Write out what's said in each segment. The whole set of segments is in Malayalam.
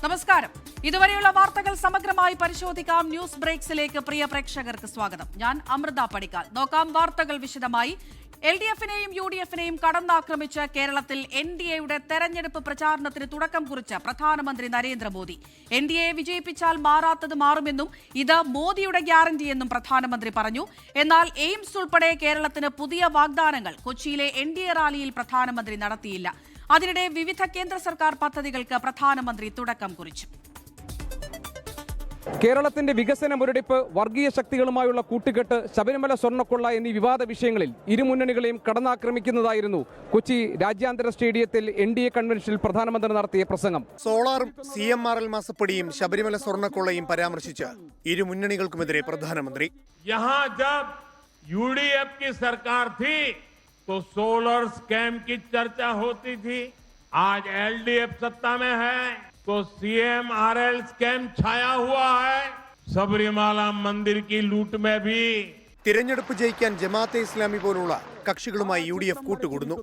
നമസ്കാരം. ഇതുവരെയുള്ള വാർത്തകൾ സമഗ്രമായി പരിശോധിക്കാം. ന്യൂസ് ബ്രേക്സിലേക്ക് പ്രിയ പ്രേക്ഷകർക്ക് സ്വാഗതം. ഞാൻ അമൃത പടിക്കാൽ. നോക്കാം വാർത്തകൾ വിശദമായി. LDF-നെയും UDF-നെയും കടന്നാക്രമിച്ച് കേരളത്തിൽ NDA-യുടെ തെരഞ്ഞെടുപ്പ് പ്രചാരണത്തിന് തുടക്കം കുറിച്ച് പ്രധാനമന്ത്രി നരേന്ദ്രമോദി. NDA വിജയിപ്പിച്ചാൽ മാറാത്തത് മാറുമെന്നും ഇത് മോദിയുടെ ഗ്യാരണ്ടിയെന്നും പ്രധാനമന്ത്രി പറഞ്ഞു. എന്നാൽ എയിംസ് ഉൾപ്പെടെ കേരളത്തിന് പുതിയ വാഗ്ദാനങ്ങൾ കൊച്ചിയിലെ NDA റാലിയിൽ പ്രധാനമന്ത്രി നടത്തിയില്ല. അതിനിടെ വിവിധ കേന്ദ്ര സർക്കാർ പദ്ധതികൾക്ക് പ്രധാനമന്ത്രി തുടക്കം കുറിച്ചു. കേരളത്തിന്റെ വികസന മുരടിപ്പ്, വർഗീയ ശക്തികളുമായുള്ള കൂട്ടുകെട്ട്, ശബരിമല സ്വർണ്ണക്കൊള്ള എന്നീ വിവാദ വിഷയങ്ങളിൽ ഇരുമുന്നണികളെയും കടന്നാക്രമിക്കുന്നതായിരുന്നു കൊച്ചി രാജ്യാന്തര സ്റ്റേഡിയത്തിൽ NDA കൺവെൻഷനിൽ പ്രധാനമന്ത്രി നടത്തിയ പ്രസംഗം. സോളാറും CMRL മാസപ്പടിയും ശബരിമല സ്വർണ്ണക്കൊള്ളയും പരാമർശിച്ച് ഇരുമുന്നണികൾക്കുമെതിരെ പ്രധാനമന്ത്രി UDF की सरकार थी तो सोलर स्कैम की चर्चा होती थी. आज LDF सत्ता में है तो CMRL स्कैम छाया हुआ है. सबरीमाला मंदिर की लूट में भी തിരഞ്ഞെടുപ്പ് ജയിക്കാൻ ജമാഅത്തെ ഇസ്ലാമി പോലുള്ള കക്ഷികളുമായി UDF കൂട്ടുകൂടുന്നു.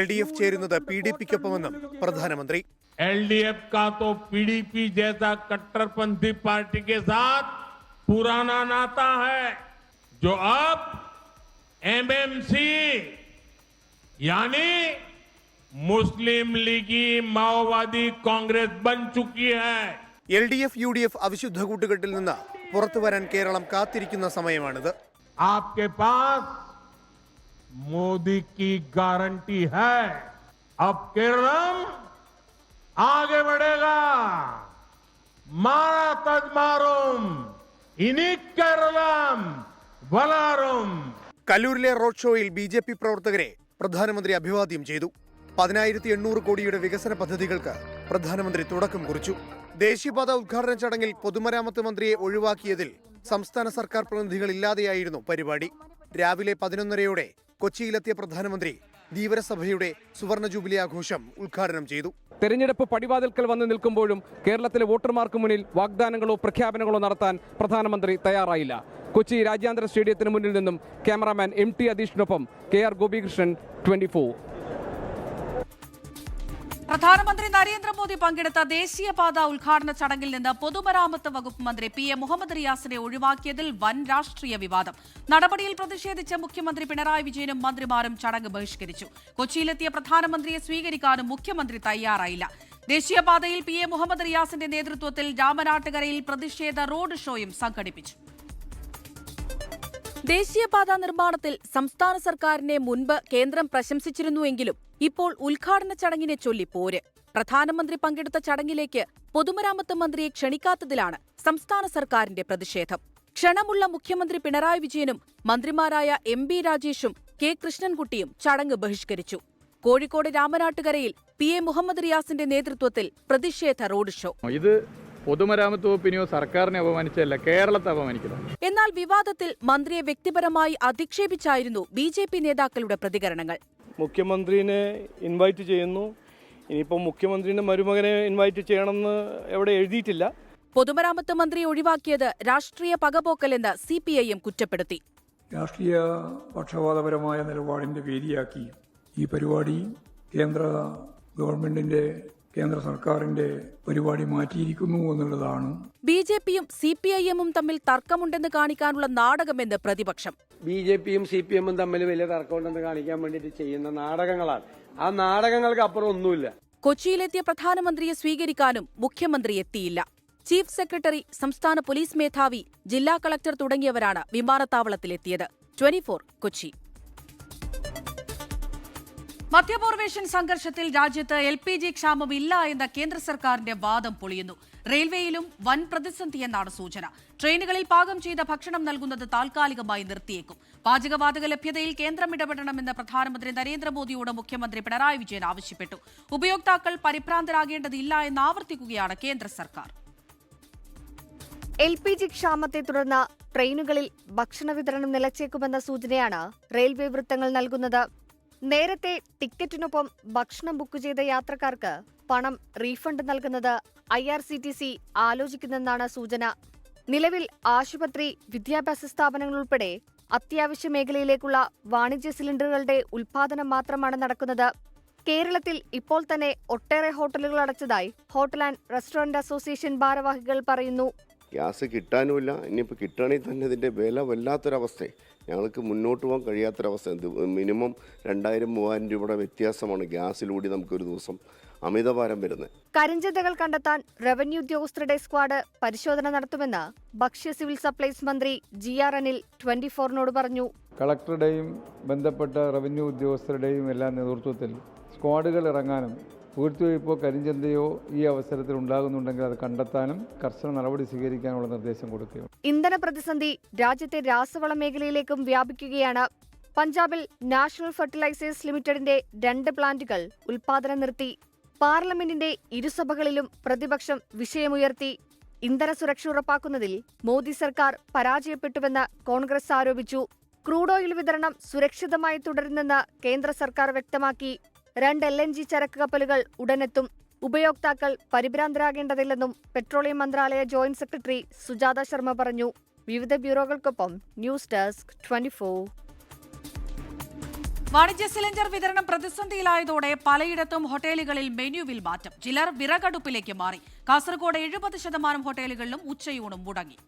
LDF ചേരുന്നത് PDP-ക്കൊപ്പമെന്നും പ്രധാനമന്ത്രി. LDF का तो PDP जैसा कट्टरपंथी पार्टी के साथ पुराना नाता है जो अब MMC यानी मुस्लिम लीगी माओवादी कांग्रेस बन चुकी है. LDF UDF അവിശുദ്ധ കൂട്ടുകെട്ടിൽ നിന്ന് പുറത്തു വരാൻ കേരളം കാത്തിരിക്കുന്ന സമയമാണിത്. आपके पास मोदी की गारंटी है. अब केरलम आगे बढ़ेगा. मारा तज मारूम इनी केरलम वलारूम. കല്ലൂരിലെ റോഡ് ഷോയിൽ BJP പ്രവർത്തകരെ പ്രധാനമന്ത്രി അഭിവാദ്യം ചെയ്തു. 10,800 കോടിയുടെ വികസന പദ്ധതികൾക്ക് പ്രധാനമന്ത്രി തുടക്കം കുറിച്ചു. ദേശീയപാത ഉദ്ഘാടന ചടങ്ങിൽ പൊതുമരാമത്ത് മന്ത്രിയെ ഒഴിവാക്കിയതിൽ സംസ്ഥാന സർക്കാർ പ്രതിനിധികൾ ഇല്ലാതെയായിരുന്നു പരിപാടി. രാവിലെ 11:30 കൊച്ചിയിലെത്തിയ പ്രധാനമന്ത്രി ധീവരസഭയുടെ സുവർണ ജൂബിലി ആഘോഷം ഉദ്ഘാടനം ചെയ്തു. തെരഞ്ഞെടുപ്പ് പടിവാതിൽക്കൽ വന്ന് നിൽക്കുമ്പോഴും കേരളത്തിലെ വോട്ടർമാർക്ക് മുന്നിൽ വാഗ്ദാനങ്ങളോ പ്രഖ്യാപനങ്ങളോ നടത്താൻ പ്രധാനമന്ത്രി തയ്യാറായില്ല. കൊച്ചി രാജ്യാന്തര സ്റ്റേഡിയത്തിന് മുന്നിൽ നിന്നും ക്യാമറാമാൻ MT അധീഷിനൊപ്പം KR ഗോപികൃഷ്ണൻ, 24. പ്രധാനമന്ത്രി നരേന്ദ്രമോദി പങ്കെടുത്ത ദേശീയപാത ഉദ്ഘാടന ചടങ്ങിൽ നിന്ന് പൊതുമരാമത്ത് വകുപ്പ് മന്ത്രി PM മുഹമ്മദ് റിയാസിനെ ഒഴിവാക്കിയതിൽ വൻ രാഷ്ട്രീയ വിവാദം. നടപടിയിൽ പ്രതിഷേധിച്ച് മുഖ്യമന്ത്രി പിണറായി വിജയനും മന്ത്രിമാരും ചടങ്ങ് ബഹിഷ്കരിച്ചു. കൊച്ചിയിലെത്തിയ പ്രധാനമന്ത്രിയെ സ്വീകരിക്കാനും മുഖ്യമന്ത്രി തയ്യാറായില്ല. ദേശീയപാതയിൽ PM മുഹമ്മദ് റിയാസിന്റെ നേതൃത്വത്തിൽ രാമനാട്ടുകരയിൽ പ്രതിഷേധ റോഡ് ഷോയും സംഘടിപ്പിച്ചു. ദേശീയപാത നിർമ്മാണത്തിൽ സംസ്ഥാന സർക്കാരിനെ മുൻപ് കേന്ദ്രം പ്രശംസിച്ചിരുന്നുവെങ്കിലും ഇപ്പോൾ ഉദ്ഘാടന ചടങ്ങിനെ ചൊല്ലി പോര്. പ്രധാനമന്ത്രി പങ്കെടുത്ത ചടങ്ങിലേക്ക് പൊതുമരാമത്ത് മന്ത്രിയെ ക്ഷണിക്കാത്തതിലാണ് സംസ്ഥാന സർക്കാരിന്റെ പ്രതിഷേധം. ക്ഷണമുള്ള മുഖ്യമന്ത്രി പിണറായി വിജയനും മന്ത്രിമാരായ MB രാജേഷും K കൃഷ്ണൻകുട്ടിയും ചടങ്ങ് ബഹിഷ്കരിച്ചു. കോഴിക്കോട് രാമനാട്ടുകരയിൽ PM മുഹമ്മദ് റിയാസിന്റെ നേതൃത്വത്തിൽ പ്രതിഷേധ റോഡ് ഷോ. പൊതുമരാമത്ത് വകുപ്പിനെയോ സർക്കാരിനെ അപമാനിച്ചല്ല, കേരളത്തെ അപമാനിക്കുന്നു. എന്നാൽ വിവാദത്തിൽ മന്ത്രിയെ വ്യക്തിപരമായി അധിക്ഷേപിച്ചായിരുന്നു BJP നേതാക്കളുടെ പ്രതികരണങ്ങൾ. മുഖ്യമന്ത്രിനെ ഇൻവൈറ്റ് ചെയ്യുന്നു, ഇനിയിപ്പോൾ മുഖ്യമന്ത്രിയുടെ മരുമകനെ ഇൻവൈറ്റ് ചെയ്യണമെന്ന് എവിടെ എഴുതിയിട്ടില്ല. പൊതുമരാമത്ത് മന്ത്രിയെ ഒഴിവാക്കിയത് രാഷ്ട്രീയ പകപോക്കലെന്ന് CPIM കുറ്റപ്പെടുത്തി. രാഷ്ട്രീയ പക്ഷപാതപരമായ നിലപാടിന്റെ വേദിയാക്കി ഈ പരിപാടി കേന്ദ്ര സർക്കാരിന്റെ പരിപാടി മാറ്റിയിരിക്കുന്നു എന്നുള്ളതാണ്. BJPയും CPIMും തമ്മിൽ തർക്കമുണ്ടെന്ന് കാണിക്കാനുള്ള നാടകമെന്ന് പ്രതിപക്ഷം. BJPയും CPIMും തമ്മിൽ വലിയ തർക്കമുണ്ടെന്ന് കാണിക്കാൻ വേണ്ടിയിട്ട് ചെയ്യുന്ന നാടകങ്ങളാണ്. ആ നാടകങ്ങൾക്ക് അപ്പുറം ഒന്നുമില്ല. കൊച്ചിയിലെത്തിയ പ്രധാനമന്ത്രിയെ സ്വീകരിക്കാനും മുഖ്യമന്ത്രി എത്തിയില്ല. ചീഫ് സെക്രട്ടറി, സംസ്ഥാന പോലീസ് മേധാവി, ജില്ലാ കളക്ടർ തുടങ്ങിയവരാണ് വിമാനത്താവളത്തിലെത്തിയത്. 24 കൊച്ചി. മധ്യപൂർവേഷ്യൻ സംഘർഷത്തിൽ രാജ്യത്ത് LPG ക്ഷാമം ഇല്ല എന്ന കേന്ദ്ര സർക്കാരിന്റെ വാദം പൊളിയുന്നു. റെയിൽവേയിലും വൻ പ്രതിസന്ധിയെന്നാണ് സൂചന. ട്രെയിനുകളിൽ പാകം ചെയ്ത ഭക്ഷണം നൽകുന്നത് താൽക്കാലികമായി നിർത്തിയേക്കും. പാചകവാതക ലഭ്യതയിൽ കേന്ദ്രം ഇടപെടണമെന്ന് പ്രധാനമന്ത്രി നരേന്ദ്രമോദിയോട് മുഖ്യമന്ത്രി പിണറായി വിജയൻ ആവശ്യപ്പെട്ടു. ഉപയോക്താക്കൾ പരിഭ്രാന്തരാകേണ്ടതില്ല എന്ന് ആവർത്തിക്കുകയാണ് കേന്ദ്ര സർക്കാർ. LPG ക്ഷാമത്തെ തുടർന്ന് ട്രെയിനുകളിൽ ഭക്ഷണ വിതരണം നിലച്ചേക്കുമെന്ന സൂചനയാണ് റെയിൽവേ വൃത്തങ്ങൾ നൽകുന്നത്. നേരത്തെ ടിക്കറ്റിനൊപ്പം ഭക്ഷണം ബുക്ക് ചെയ്ത യാത്രക്കാർക്ക് പണം റീഫണ്ട് നൽകുന്നത് IRCTC ആലോചിക്കുന്നെന്നാണ് സൂചന. നിലവിൽ ആശുപത്രി, വിദ്യാഭ്യാസ സ്ഥാപനങ്ങൾ ഉൾപ്പെടെ അത്യാവശ്യ മേഖലയിലേക്കുള്ള വാണിജ്യ സിലിണ്ടറുകളുടെ ഉൽപാദനം മാത്രമാണ് നടക്കുന്നത്. കേരളത്തിൽ ഇപ്പോൾ തന്നെ ഒട്ടേറെ ഹോട്ടലുകൾ അടച്ചതായി ഹോട്ടൽ ആൻഡ് റെസ്റ്റോറന്റ് അസോസിയേഷൻ ഭാരവാഹികൾ പറയുന്നു. ഗ്യാസ് കിട്ടാനുമില്ല. ഇനിയിപ്പോൾ കിട്ടുകയാണെങ്കിൽ തന്നെ ഇതിൻ്റെ വില വല്ലാത്തൊരവസ്ഥ. ഞങ്ങൾക്ക് മുന്നോട്ട് പോകാൻ കഴിയാത്തൊരവസ്ഥ. മിനിമം 2000-3000 രൂപയുടെ വ്യത്യാസമാണ് ഗ്യാസിലൂടെ നമുക്കൊരു ദിവസം അമിതഭാരം വരുന്നത്. കരിഞ്ചന്തകൾ കണ്ടെത്താൻ റവന്യൂ ഉദ്യോഗസ്ഥരുടെ സ്ക്വാഡ് പരിശോധന നടത്തുമെന്ന് ഭക്ഷ്യ സിവിൽ സപ്ലൈസ് മന്ത്രി GR അനിൽ 24നോട് പറഞ്ഞു. കളക്ടറുടെയും ബന്ധപ്പെട്ട റവന്യൂ ഉദ്യോഗസ്ഥരുടെയും എല്ലാം നേതൃത്വത്തിൽ സ്ക്വാഡുകൾ ഇറങ്ങാനും പൂഴ്ത്തിവയ്പ്പോ കരിഞ്ചന്തയോ ഈ അവസരത്തിൽ ഉണ്ടാകുന്നുണ്ടെങ്കിൽ അത് കണ്ടെത്താനും കർശന നടപടി സ്വീകരിക്കാനുള്ള നിർദ്ദേശം കൊടുക്കുകയാണ്. ഇന്ധന പ്രതിസന്ധി രാജ്യത്തെ രാസവള മേഖലയിലേക്കും വ്യാപിക്കുകയാണ്. പഞ്ചാബിൽ നാഷണൽ ഫെർട്ടിലൈസേഴ്സ് ലിമിറ്റഡിന്റെ 2 പ്ലാന്റുകൾ ഉൽപാദനം നിർത്തി. പാർലമെന്റിന്റെ ഇരുസഭകളിലും പ്രതിപക്ഷം വിഷയമുയർത്തി. ഇന്ധന സുരക്ഷ ഉറപ്പാക്കുന്നതിൽ മോദി സർക്കാർ പരാജയപ്പെട്ടുവെന്ന് കോൺഗ്രസ് ആരോപിച്ചു. ക്രൂഡ് ഓയിൽ വിതരണം സുരക്ഷിതമായി തുടരുന്നെന്ന് കേന്ദ്ര സർക്കാർ വ്യക്തമാക്കി. 2 LNG ചരക്ക് കപ്പലുകൾ ഉടനെത്തും. ഉപയോക്താക്കൾ പരിഭ്രാന്തരാകേണ്ടതില്ലെന്നും പെട്രോളിയം മന്ത്രാലയ ജോയിന്റ് സെക്രട്ടറി സുജാത ശർമ്മ പറഞ്ഞു. വിവിധ ബ്യൂറോകൾക്കൊപ്പം ന്യൂസ് ഡെസ്ക് 24. വാണിജ്യ സിലിണ്ടർ വിതരണം പ്രതിസന്ധിയിലായതോടെ പലയിടത്തും ഹോട്ടലുകളിൽ മെനുവിൽ മാറ്റം. ചിലർ വിറകടുപ്പിലേക്ക് മാറി. കാസർഗോഡ് 70% ഹോട്ടലുകളിലും ഉച്ചയൂണും മുടങ്ങി.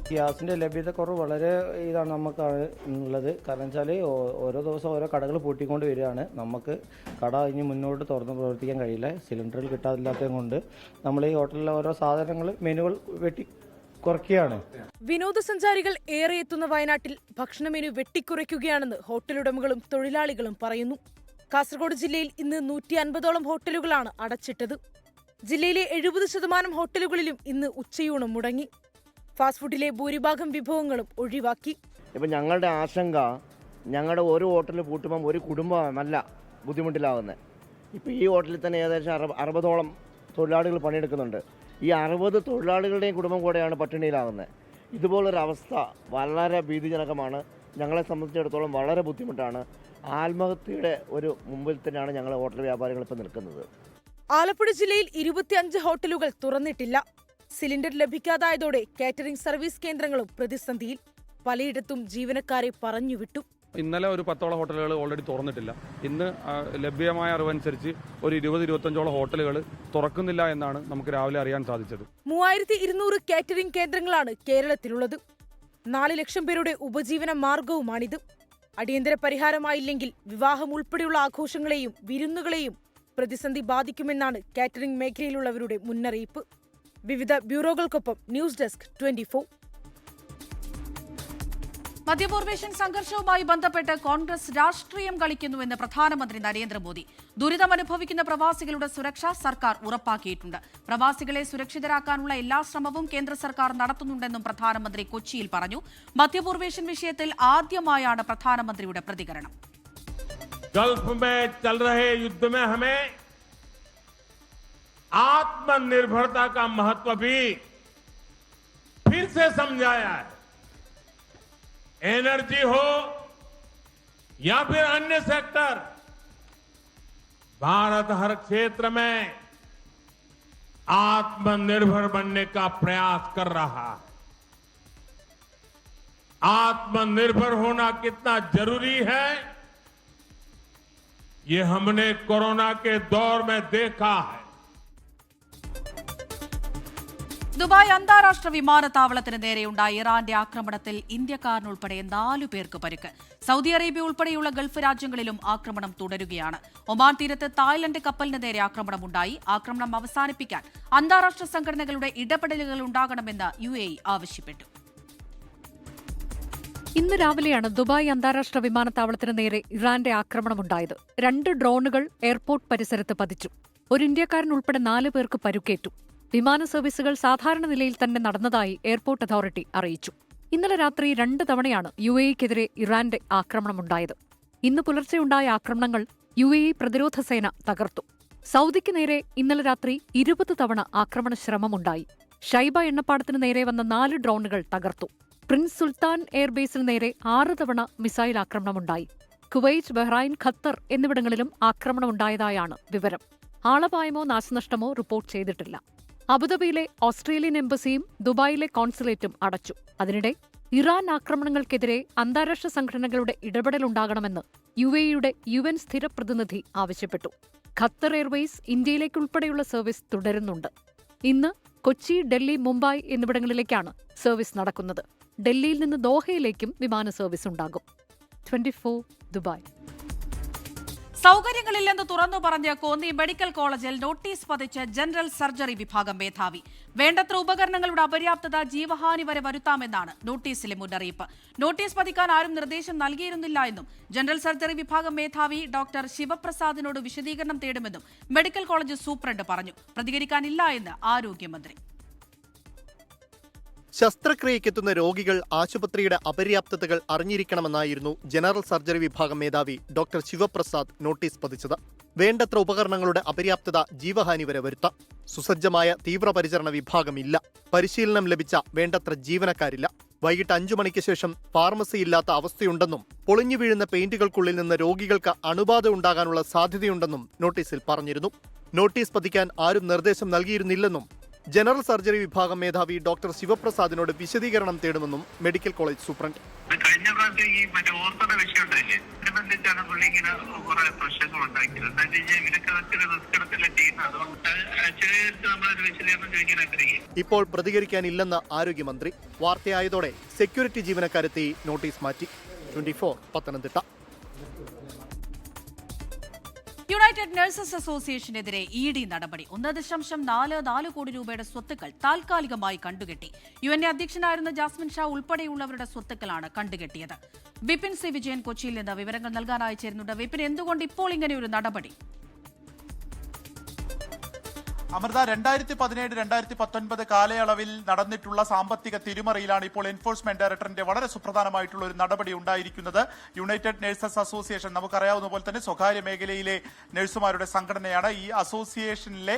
ഗ്യാസിൻ്റെ ലഭ്യത കുറവ് വളരെ ഇതാണ് നമുക്കാണ് ഉള്ളത്. കാരണം വെച്ചാൽ ഓരോ ദിവസം ഓരോ കടകൾ പൂട്ടിക്കൊണ്ട് വരികയാണ്. നമുക്ക് കട ഇനി മുന്നോട്ട് തുറന്ന് പ്രവർത്തിക്കാൻ കഴിയില്ല. സിലിണ്ടറിൽ കിട്ടാതില്ലാത്തത് കൊണ്ട് നമ്മൾ ഈ ഹോട്ടലിലെ ഓരോ സാധനങ്ങൾ മെനുകൾ വെട്ടി കുറയ്ക്കുകയാണ്. വിനോദസഞ്ചാരികൾ ഏറെ എത്തുന്ന വയനാട്ടിൽ ഭക്ഷണ മെനു വെട്ടിക്കുറയ്ക്കുകയാണെന്ന് ഹോട്ടലുടമകളും തൊഴിലാളികളും പറയുന്നു. കാസർഗോഡ് ജില്ലയിൽ ഇന്ന് 150ഓളം ഹോട്ടലുകളാണ് അടച്ചിട്ടത്. ജില്ലയിലെ 70% ഹോട്ടലുകളിലും ഇന്ന് ഉച്ചയൂണം മുടങ്ങി. ഫാസ്റ്റ് ഫുഡിലെ ഭൂരിഭാഗം വിഭവങ്ങളും ഒഴിവാക്കി. ഇപ്പം ഞങ്ങളുടെ ആശങ്ക, ഞങ്ങളുടെ ഒരു ഹോട്ടലിൽ പൂട്ടുമ്പം ഒരു കുടുംബം നല്ല ബുദ്ധിമുട്ടിലാകുന്നത്. ഇപ്പോൾ ഈ ഹോട്ടലിൽ തന്നെ ഏകദേശം 60ഓളം തൊഴിലാളികൾ പണിയെടുക്കുന്നുണ്ട്. ഈ 60 തൊഴിലാളികളുടെയും കുടുംബം കൂടെയാണ് പട്ടിണിയിലാകുന്നത്. ഇതുപോലൊരവസ്ഥ വളരെ ഭീതിജനകമാണ്. ഞങ്ങളെ സംബന്ധിച്ചിടത്തോളം വളരെ ബുദ്ധിമുട്ടാണ്. ആത്മഹത്യയുടെ ഒരു മുമ്പിൽ തന്നെയാണ് ഞങ്ങൾ ഹോട്ടൽ വ്യാപാരികൾ ഇപ്പോൾ നിൽക്കുന്നത്. ആലപ്പുഴ ജില്ലയിൽ 25 ഹോട്ടലുകൾ തുറന്നിട്ടില്ല. സിലിണ്ടർ ലഭിക്കാതായതോടെ കാറ്ററിംഗ് സർവീസ് കേന്ദ്രങ്ങളും പ്രതിസന്ധിയിൽ. പലയിടത്തും ജീവനക്കാരെ പറഞ്ഞുവിട്ടു. ഇന്നലെ ഒരു 10ഓളം ഹോട്ടലുകൾ ഓൾറെഡി തുറന്നിട്ടില്ല. ഇന്ന് ലഭ്യമായ അറിവനുസരിച്ച് ഒരു 20-25ഓളം ഹോട്ടലുകൾ തുറക്കുന്നില്ല എന്നാണ് നമുക്ക് രാവിലെ അറിയാൻ സാധിച്ചത്. 3200 കാറ്ററിംഗ് കേന്ദ്രങ്ങളാണ് കേരളത്തിലുള്ളത്. 4 ലക്ഷം പേരുടെ ഉപജീവന മാർഗവുമാണിത്. അടിയന്തര പരിഹാരമായില്ലെങ്കിൽ വിവാഹം ഉൾപ്പെടെയുള്ള ആഘോഷങ്ങളെയും വിരുന്നുകളെയും പ്രതിസന്ധി ബാധിക്കുമെന്നാണ് കാറ്ററിംഗ് മേഖലയിലുള്ളവരുടെ മുന്നറിയിപ്പ്. വിവിധ ബ്യൂറോകൾക്കൊപ്പം ന്യൂസ് ഡെസ്ക് 24. മധ്യപൂർവേഷ്യൻ സംഘർഷവുമായി ബന്ധപ്പെട്ട് കോൺഗ്രസ് രാഷ്ട്രീയം കളിക്കുന്നുവെന്ന് പ്രധാനമന്ത്രി നരേന്ദ്രമോദി. ദുരിതമനുഭവിക്കുന്ന പ്രവാസികളുടെ സുരക്ഷ സർക്കാർ ഉറപ്പാക്കിയിട്ടുണ്ട്. പ്രവാസികളെ സുരക്ഷിതരാക്കാനുള്ള എല്ലാ ശ്രമവും കേന്ദ്ര സർക്കാർ നടത്തുന്നുണ്ടെന്നും പ്രധാനമന്ത്രി കൊച്ചിയിൽ പറഞ്ഞു. മധ്യപൂർവേഷ്യൻ വിഷയത്തിൽ ആദ്യമായാണ് പ്രധാനമന്ത്രിയുടെ പ്രതികരണം. गल्फ में चल रहे युद्ध में हमें आत्मनिर्भरता का महत्व भी फिर से समझाया है. एनर्जी हो या फिर अन्य सेक्टर, भारत हर क्षेत्र में आत्मनिर्भर बनने का प्रयास कर रहा है. आत्मनिर्भर होना कितना जरूरी है, ये हमने कोरोना के दौर में देखा है. ദുബായ് അന്താരാഷ്ട്ര വിമാനത്താവളത്തിന് നേരെയുണ്ടായ ഇറാന്റെ ആക്രമണത്തിൽ ഇന്ത്യക്കാരനുൾപ്പെടെ 4 പേർക്ക് പരിക്ക്. സൗദി അറേബ്യ ഉൾപ്പെടെയുള്ള ഗൾഫ് രാജ്യങ്ങളിലും ആക്രമണം തുടരുകയാണ്. ഒമാൻ തീരത്ത് തായ്ലൻഡ് കപ്പലിന് നേരെ ആക്രമണമുണ്ടായി. ആക്രമണം അവസാനിപ്പിക്കാൻ അന്താരാഷ്ട്ര സംഘടനകളുടെ ഇടപെടലുകൾ ഉണ്ടാകണമെന്ന് UAE ആവശ്യപ്പെട്ടു. ഇന്ന് രാവിലെയാണ് ദുബായ് അന്താരാഷ്ട്ര വിമാനത്താവളത്തിന് നേരെ ഇറാന്റെ ആക്രമണമുണ്ടായത്. 2 ഡ്രോണുകൾ എയർപോർട്ട് പരിസരത്ത് പതിച്ചു. ഒരു ഇന്ത്യക്കാരൻ ഉൾപ്പെടെ 4 പേർക്ക് പരുക്കേറ്റു. വിമാന സർവീസുകൾ സാധാരണ നിലയിൽ തന്നെ നടന്നതായി എയർപോർട്ട് അതോറിറ്റി അറിയിച്ചു. ഇന്നലെ രാത്രി 2 തവണയാണ് UAEക്കെതിരെ ഇറാന്റെ ആക്രമണമുണ്ടായത്. ഇന്ന് പുലർച്ചെയുണ്ടായ ആക്രമണങ്ങൾ UAE പ്രതിരോധ സേന തകർത്തു. സൗദിക്ക് നേരെ ഇന്നലെ രാത്രി 20 തവണ ആക്രമണ ശ്രമമുണ്ടായി. ഷൈബ എണ്ണപ്പാടത്തിന് നേരെ വന്ന 4 ഡ്രോണുകൾ തകർത്തു. പ്രിൻസ് സുൽത്താൻ എയർബേസിന് നേരെ 6 തവണ മിസൈൽ ആക്രമണമുണ്ടായി. കുവൈറ്റ്, ബഹ്റൈൻ, ഖത്തർ എന്നിവിടങ്ങളിലും ആക്രമണമുണ്ടായതായാണ് വിവരം. ആളപായമോ നാശനഷ്ടമോ റിപ്പോർട്ട് ചെയ്തിട്ടില്ല. അബുദാബിയിലെ ഓസ്ട്രേലിയൻ എംബസിയും ദുബായിലെ കോൺസുലേറ്റും അടച്ചു. അതിനിടെ ഇറാൻ ആക്രമണങ്ങൾക്കെതിരെ അന്താരാഷ്ട്ര സംഘടനകളുടെ ഇടപെടലുണ്ടാകണമെന്ന് UAE-യുടെ UN സ്ഥിര പ്രതിനിധി ആവശ്യപ്പെട്ടു. ഖത്തർ എയർവേസ് ഇന്ത്യയിലേക്കുൾപ്പെടെയുള്ള സർവീസ് തുടരുന്നുണ്ട്. ഇന്ന് കൊച്ചി, ഡൽഹി, മുംബൈ എന്നിവിടങ്ങളിലേക്കാണ് സർവീസ് നടക്കുന്നത്. ഡൽഹിയിൽ നിന്ന് ദോഹയിലേക്കും വിമാന സർവീസ് ഉണ്ടാകും. 24 ദുബായ്. സൗകര്യങ്ങളില്ലെന്ന് തുറന്നു പറഞ്ഞ കോന്നി മെഡിക്കൽ കോളേജിൽ നോട്ടീസ് പതിച്ച് ജനറൽ സർജറി വിഭാഗം മേധാവി. വേണ്ടത്ര ഉപകരണങ്ങളുടെ അപര്യാപ്തത ജീവഹാനി വരെ വരുത്താമെന്നാണ് നോട്ടീസിലെ മുന്നറിയിപ്പ്. നോട്ടീസ് പതിക്കാൻ ആരും നിർദ്ദേശം നൽകിയിരുന്നില്ല എന്നും ജനറൽ സർജറി വിഭാഗം മേധാവി ഡോക്ടർ ശിവപ്രസാദിനോട് വിശദീകരണം തേടുമെന്നും മെഡിക്കൽ കോളേജ് സൂപ്രണ്ട് പറഞ്ഞു. പ്രതികരിക്കാനില്ല എന്ന് ആരോഗ്യമന്ത്രി. ശസ്ത്രക്രിയയ്ക്കെത്തുന്ന രോഗികൾ ആശുപത്രിയുടെ അപര്യാപ്തതകൾ അറിഞ്ഞിരിക്കണമെന്നായിരുന്നു ജനറൽ സർജറി വിഭാഗം മേധാവി ഡോക്ടർ ശിവപ്രസാദ് നോട്ടീസ് പതിച്ചത്. വേണ്ടത്ര ഉപകരണങ്ങളുടെ അപര്യാപ്തത ജീവഹാനി വരെ വരുത്താം. സുസജ്ജമായ തീവ്രപരിചരണ വിഭാഗമില്ല. പരിശീലനം ലഭിച്ച വേണ്ടത്ര ജീവനക്കാരില്ല. വൈകിട്ട് 5 മണിക്ക് ശേഷം ഫാർമസി ഇല്ലാത്ത അവസ്ഥയുണ്ടെന്നും പൊളിഞ്ഞു വീഴുന്ന പെയിന്റുകൾക്കുള്ളിൽ നിന്ന് രോഗികൾക്ക് അണുബാധ ഉണ്ടാകാനുള്ള സാധ്യതയുണ്ടെന്നും നോട്ടീസിൽ പറഞ്ഞിരുന്നു. നോട്ടീസ് പതിക്കാൻ ആരും നിർദ്ദേശം നൽകിയിരുന്നില്ലെന്നും ജനറൽ സർജറി വിഭാഗം മേധാവി ഡോക്ടർ ശിവപ്രസാദിനോട് വിശദീകരണം തേടുമെന്നും മെഡിക്കൽ കോളേജ് സൂപ്രണ്ട്. കഴിഞ്ഞ പ്രാവശ്യം ഈ ഓർത്തോടെ വിഷയം ഉണ്ടായില്ലേ, അനുബന്ധിച്ചാണ് പുള്ളി ഇങ്ങനെ കുറെ പ്രശ്നങ്ങൾ ഉണ്ടാക്കിയത്. ഇപ്പോൾ പ്രതികരിക്കാനില്ലെന്ന് ആരോഗ്യമന്ത്രി. വാർത്തയായതോടെ സെക്യൂരിറ്റി ജീവനക്കാരെത്തി നോട്ടീസ് മാറ്റി. 24 പത്തനംതിട്ട. യുണൈറ്റഡ് നഴ്സസ് അസോസിയേഷനെതിരെ ED നടപടി. 1.44 കോടി രൂപയുടെ സ്വത്തുക്കൾ താൽക്കാലികമായി കണ്ടുകെട്ടി. UN അധ്യക്ഷനായിരുന്ന ജാസ്മിൻ ഷാ ഉൾപ്പെടെയുള്ളവരുടെ സ്വത്തുക്കളാണ് കണ്ടുകെട്ടിയത്. വിപിൻ സി വിജയൻ കൊച്ചിയിൽ നിന്ന് വിവരങ്ങൾ നൽകാനായി ചേരുന്നുണ്ട്. വിപിൻ, എന്തുകൊണ്ട് ഇപ്പോൾ ഇങ്ങനെ ഒരു നടപടി? അമൃത, 2017-2019 കാലയളവിൽ നടന്നിട്ടുള്ള സാമ്പത്തിക തിരിമറിയിലാണ് ഇപ്പോൾ എൻഫോഴ്സ്മെന്റ് ഡയറക്ടറിന്റെ വളരെ സുപ്രധാനമായിട്ടുള്ള ഒരു നടപടി ഉണ്ടായിരിക്കുന്നത്. യുണൈറ്റഡ് നഴ്സസ് അസോസിയേഷൻ നമുക്കറിയാവുന്ന പോലെ തന്നെ സ്വകാര്യ മേഖലയിലെ നഴ്സുമാരുടെ സംഘടനയാണ്. ഈ അസോസിയേഷനിലെ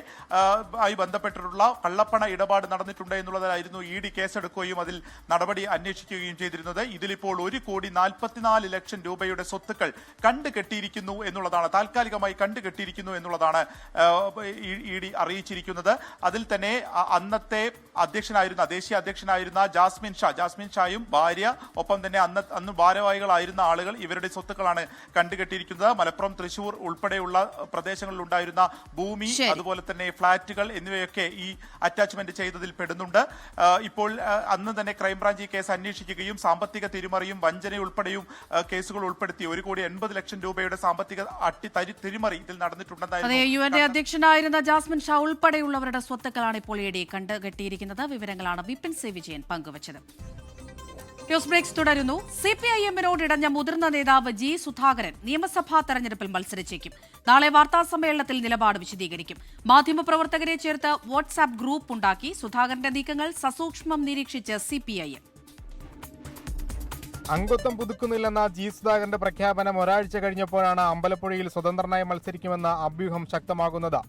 ആയി ബന്ധപ്പെട്ടിട്ടുള്ള കള്ളപ്പണ ഇടപാട് നടന്നിട്ടുണ്ട് എന്നുള്ളതായിരുന്നു ED കേസെടുക്കുകയും അതിൽ നടപടി അന്വേഷിക്കുകയും ചെയ്തിരുന്നത്. ഇതിലിപ്പോൾ 1,44,00,000 രൂപയുടെ സ്വത്തുക്കൾ കണ്ടുകെട്ടിയിരിക്കുന്നു എന്നുള്ളതാണ്, താൽക്കാലികമായി കണ്ടുകെട്ടിയിരിക്കുന്നു എന്നുള്ളതാണ് ED അറിയിച്ചത്. അതിൽ തന്നെ അന്നത്തെ ദേശീയ അധ്യക്ഷനായിരുന്ന ജാസ്മിൻ ഷായും ഭാര്യ, ഒപ്പം തന്നെ അന്ന് ഭാരവാഹികളായിരുന്ന ആളുകൾ, ഇവരുടെ സ്വത്തുക്കളാണ് കണ്ടുകെട്ടിയിരിക്കുന്നത്. മലപ്പുറം, തൃശൂർ ഉൾപ്പെടെയുള്ള പ്രദേശങ്ങളിൽ ഉണ്ടായിരുന്ന ഭൂമി, അതുപോലെ തന്നെ ഫ്ളാറ്റുകൾ എന്നിവയൊക്കെ ഈ അറ്റാച്ച്മെന്റ് ചെയ്തതിൽ പെടുന്നുണ്ട്. ഇപ്പോൾ അന്ന് തന്നെ ക്രൈംബ്രാഞ്ച് ഈ കേസ് അന്വേഷിക്കുകയും സാമ്പത്തിക തിരിമറിയും വഞ്ചന ഉൾപ്പെടെയും കേസുകൾ ഉൾപ്പെടുത്തി 1,80,00,000 രൂപയുടെ സാമ്പത്തിക തിരിമറി ഇതിൽ നടന്നിട്ടുണ്ടെന്നായിരുന്നു. അധ്യക്ഷനായിരുന്ന ജാസ്മിൻ ഷാ ഉൾപ്പെടെയുള്ളവരുടെ സ്വത്തുക്കളാണ് ഇപ്പോൾ ED കണ്ടുകെട്ടിയിരിക്കുന്നത്. വിവരങ്ങളാണ് വിപിൻ സി വിജയൻ പങ്കുവച്ചത്. ന്യൂസ് ബ്രേക്സ് തുടരുന്നു. CPIM-നോട് ഇടഞ്ഞ മുതിർന്ന നേതാവ് G. സുധാകരൻ നിയമസഭാ തെരഞ്ഞെടുപ്പിൽ മത്സരിച്ചേക്കും. നാളെ വാർത്താസമ്മേളനത്തിൽ നിലപാട് വിശദീകരിക്കും. മാധ്യമപ്രവർത്തകരെ ചേർത്ത് വാട്സ്ആപ്പ് ഗ്രൂപ്പ് ഉണ്ടാക്കി. സുധാകരന്റെ നീക്കങ്ങൾ സസൂക്ഷ്മം നിരീക്ഷിച്ച് CPIM. അംഗത്വം പുതുക്കുന്നില്ലെന്ന G. സുധാകരന്റെ പ്രഖ്യാപനം ഒരാഴ്ച കഴിഞ്ഞപ്പോഴാണ് അമ്പലപ്പുഴയിൽ സ്വതന്ത്രനായി മത്സരിക്കുമെന്ന അഭ്യൂഹം ശക്തമാകുന്നത്.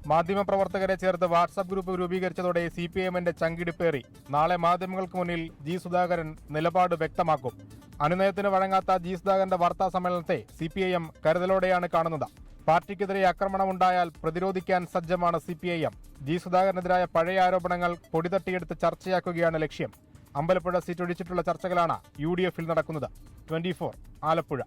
മാധ്യമപ്രവർത്തകരെ ചേർത്ത് വാട്സാപ്പ് ഗ്രൂപ്പ് രൂപീകരിച്ചതോടെ CPIM-ന്റെ ചങ്കിടിപ്പേറി. നാളെ മാധ്യമങ്ങൾക്ക് മുന്നിൽ G. സുധാകരൻ നിലപാട് വ്യക്തമാക്കും. അനുനയത്തിന് വഴങ്ങാത്ത G. സുധാകരന്റെ വാർത്താ സമ്മേളനത്തെ CPIM കരുതലോടെയാണ് കാണുന്നത്. പാർട്ടിക്കെതിരെ ആക്രമണമുണ്ടായാൽ പ്രതിരോധിക്കാൻ സജ്ജമാണ് CPIM. G. സുധാകരനെതിരായ പഴയ ആരോപണങ്ങൾ പൊടിതട്ടിയെടുത്ത് ചർച്ചയാക്കുകയാണ് ലക്ഷ്യം. അമ്പലപ്പുഴ സീറ്റ് ഒഴിച്ചിട്ടുള്ള ചർച്ചകളാണ് UDF-ൽ നടക്കുന്നത്. 24 ആലപ്പുഴ.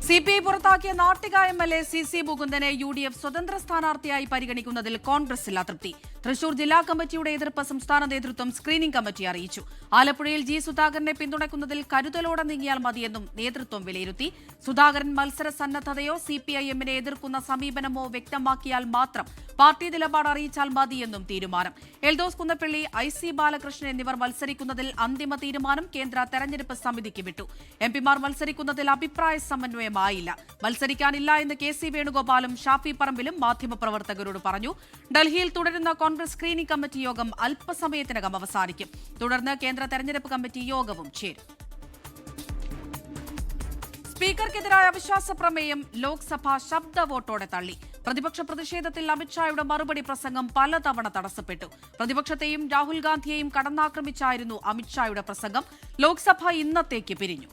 CPI പുറത്താക്കിയ നാട്ടിക MLA CC മുകുന്ദനെ UDF സ്വതന്ത്ര സ്ഥാനാർത്ഥിയായി പരിഗണിക്കുന്നതിൽ കോൺഗ്രസിൽ അതൃപ്തി. തൃശൂർ ജില്ലാ കമ്മിറ്റിയുടെ എതിർപ്പ് സംസ്ഥാന നേതൃത്വം സ്ക്രീനിംഗ് കമ്മിറ്റി അറിയിച്ചു. ആലപ്പുഴയിൽ G. സുധാകരനെ പിന്തുണയ്ക്കുന്നതിൽ കരുതലോടെ നീങ്ങിയാൽ മതിയെന്നും നേതൃത്വം വിലയിരുത്തി. സുധാകരൻ മത്സര സന്നദ്ധതയോ CPIM-നെ എതിർക്കുന്ന സമീപനമോ വ്യക്തമാക്കിയാൽ മാത്രം പാർട്ടി നിലപാട് അറിയിച്ചാൽ മതിയെന്നും തീരുമാനം. എൽദോസ് കുന്നപ്പള്ളി, IC ബാലകൃഷ്ണൻ എന്നിവർ മത്സരിക്കുന്നതിൽ അന്തിമ തീരുമാനം കേന്ദ്ര തെരഞ്ഞെടുപ്പ് സമിതിക്ക് വിട്ടു. MP-മാർ മത്സരിക്കുന്നതിൽ അഭിപ്രായ സമന്വയമായില്ല. മത്സരിക്കാനില്ല എന്ന് KC വേണുഗോപാലും ഷാഫി പറമ്പിലും മാധ്യമപ്രവർത്തകരോട് പറഞ്ഞു. ഡൽഹിയിൽ തുടരുന്ന കോൺഗ്രസ് സ്ക്രീനിംഗ് കമ്മിറ്റി യോഗം അല്പസമയത്തിനകം അവസാനിക്കും. തുടർന്ന് കേന്ദ്ര തെരഞ്ഞെടുപ്പ് കമ്മിറ്റി യോഗവും ചേരും. സ്പീക്കർക്കെതിരായ അവിശ്വാസ പ്രമേയം ലോക്സഭ ശബ്ദ വോട്ടോടെ തള്ളി. പ്രതിപക്ഷ പ്രതിഷേധത്തിൽ അമിത്ഷായുടെ മറുപടി പ്രസംഗം പലതവണ തടസ്സപ്പെട്ടു. പ്രതിപക്ഷത്തെയും രാഹുൽ ഗാന്ധിയെയും കടന്നാക്രമിച്ചായിരുന്നു അമിത്ഷായുടെ പ്രസംഗം. ലോക്സഭ ഇന്നത്തേക്ക് പിരിഞ്ഞു.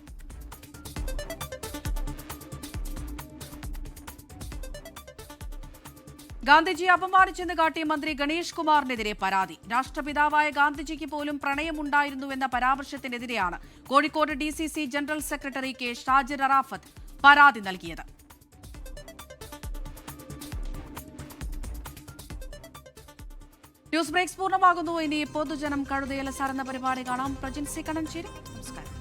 ഗാന്ധിജിയെ അപമാനിച്ചെന്ന് കാട്ടി മന്ത്രി ഗണേഷ് കുമാറിനെതിരെ പരാതി. രാഷ്ട്രപിതാവായ ഗാന്ധിജിക്ക് പോലും പ്രണയമുണ്ടായിരുന്നുവെന്ന പരാമർശത്തിനെതിരെയാണ് Kozhikode DCC general secretary K Shajir Arafat പരാതി നൽകിയത്. ന്യൂസ് ബ്രേക്സ് പൂർണ്ണമാകുന്നു. ഇനി പൊതുജനം കഴുതയല സാർ എന്ന പരിപാടി കാണാം. പ്രജിൻസി കണ്ണഞ്ചേരി, നമസ്കാരം.